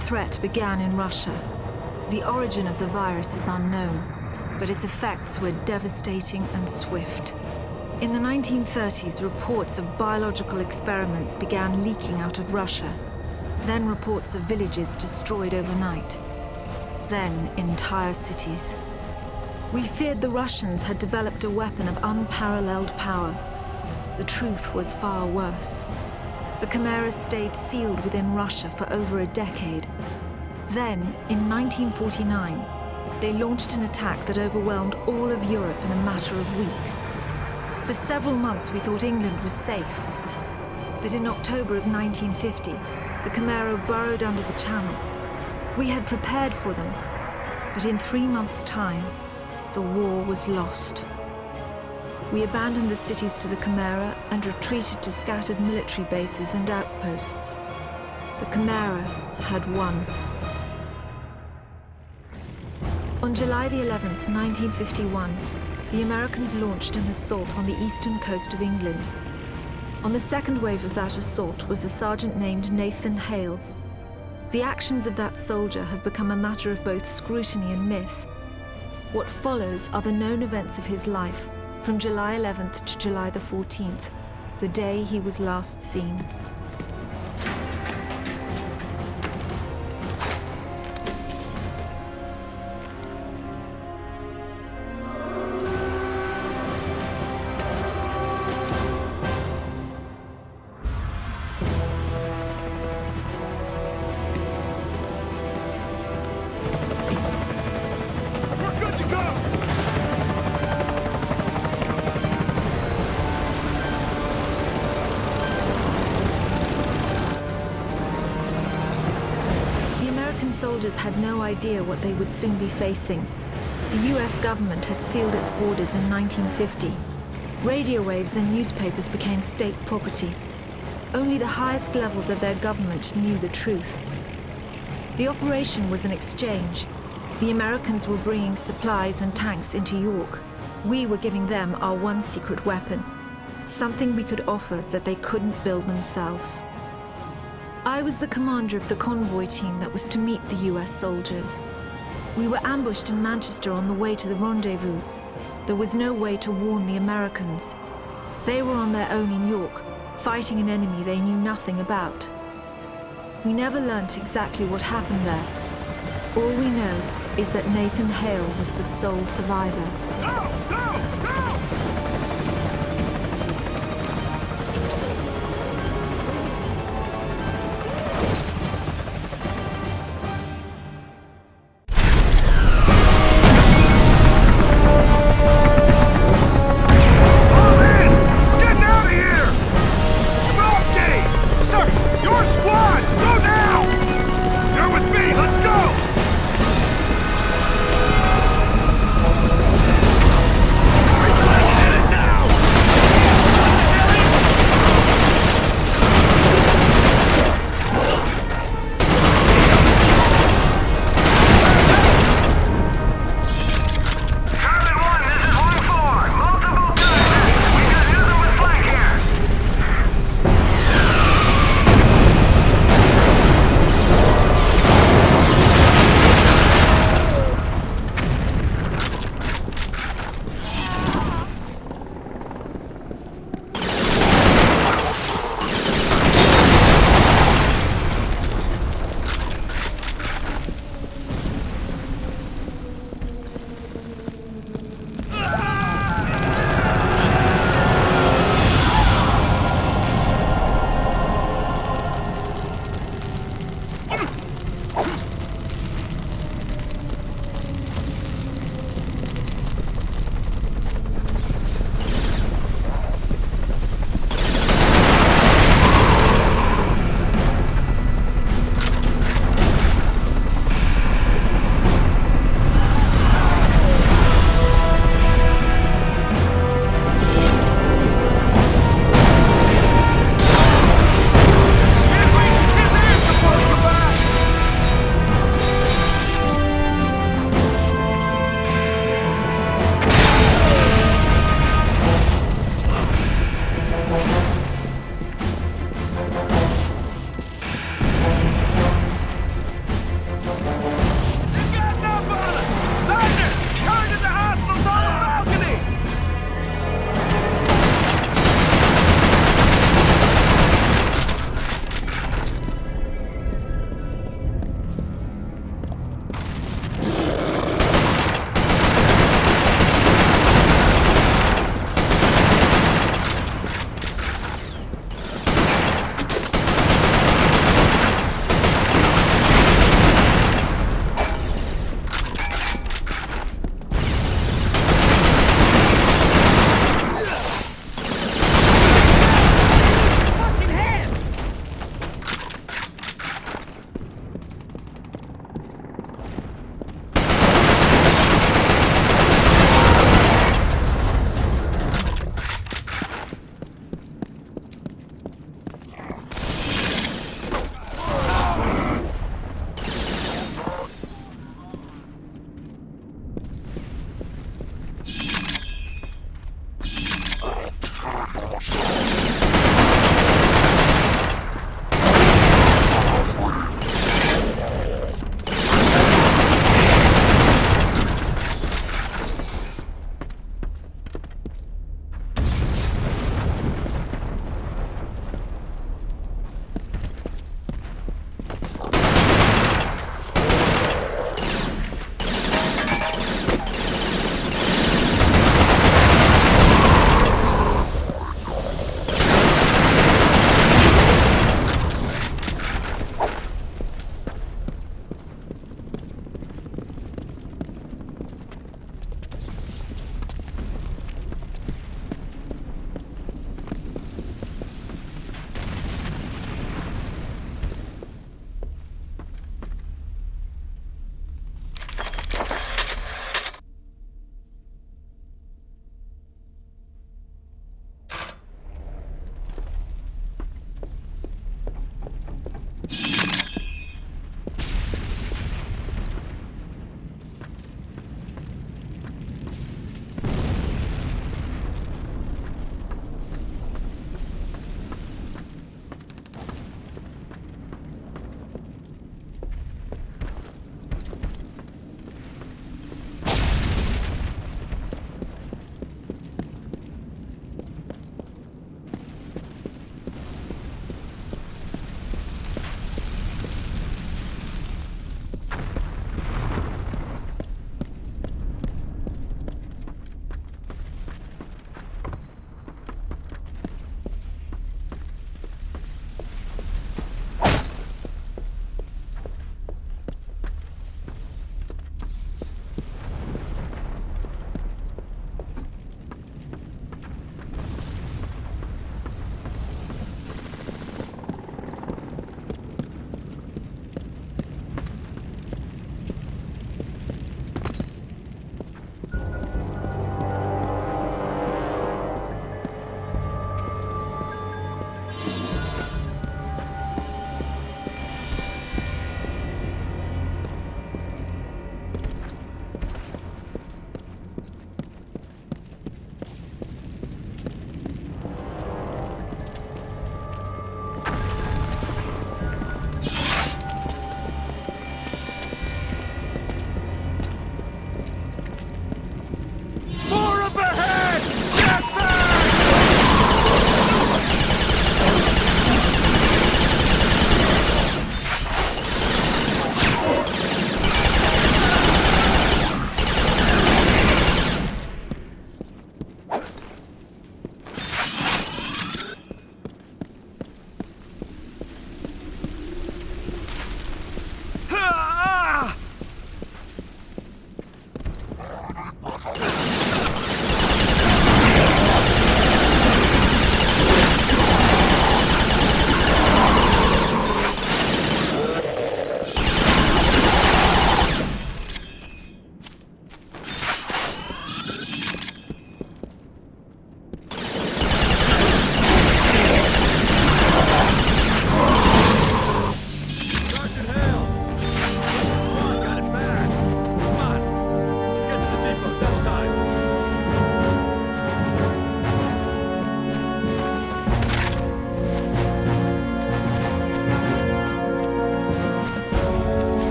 threat began in Russia. The origin of the virus is unknown, but its effects were devastating and swift. In the 1930s, reports of biological experiments began leaking out of Russia. Then reports of villages destroyed overnight. Then entire cities. We feared the Russians had developed a weapon of unparalleled power. The truth was far worse. The chimeras stayed sealed within Russia for over a decade. Then, in 1949, they launched an attack that overwhelmed all of Europe in a matter of weeks. For several months, we thought England was safe. But in October of 1950, the Chimera burrowed under the Channel. We had prepared for them, but in 3 months' time, the war was lost. We abandoned the cities to the Chimera and retreated to scattered military bases and outposts. The Chimera had won. On July the 11th, 1951, the Americans launched an assault on the eastern coast of England. On the second wave of that assault was a sergeant named Nathan Hale. The actions of that soldier have become a matter of both scrutiny and myth. What follows are the known events of his life from July 11th to July the 14th, the day he was last seen. Soldiers had no idea what they would soon be facing. The US government had sealed its borders in 1950. Radio waves and newspapers became state property. Only the highest levels of their government knew the truth. The operation was an exchange. The Americans were bringing supplies and tanks into York. We were giving them our one secret weapon, something we could offer that they couldn't build themselves. I was the commander of the convoy team that was to meet the US soldiers. We were ambushed in Manchester on the way to the rendezvous. There was no way to warn the Americans. They were on their own in York, fighting an enemy they knew nothing about. We never learnt exactly what happened there. All we know is that Nathan Hale was the sole survivor.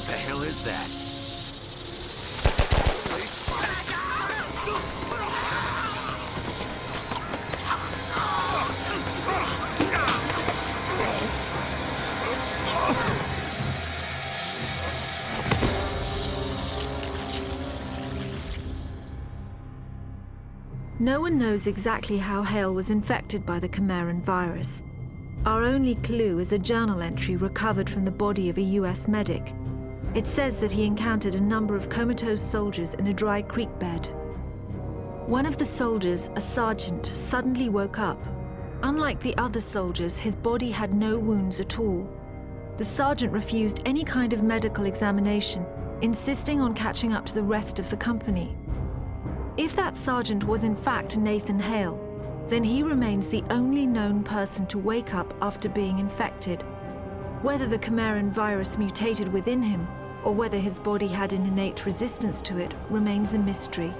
the hell is that? No one knows exactly how Hale was infected by the Chimeran virus. Our only clue is a journal entry recovered from the body of a US medic. It says that he encountered a number of comatose soldiers in a dry creek bed. One of the soldiers, a sergeant, suddenly woke up. Unlike the other soldiers, his body had no wounds at all. The sergeant refused any kind of medical examination, insisting on catching up to the rest of the company. If that sergeant was in fact Nathan Hale, then he remains the only known person to wake up after being infected. Whether the Chimeran virus mutated within him, or whether his body had an innate resistance to it, remains a mystery.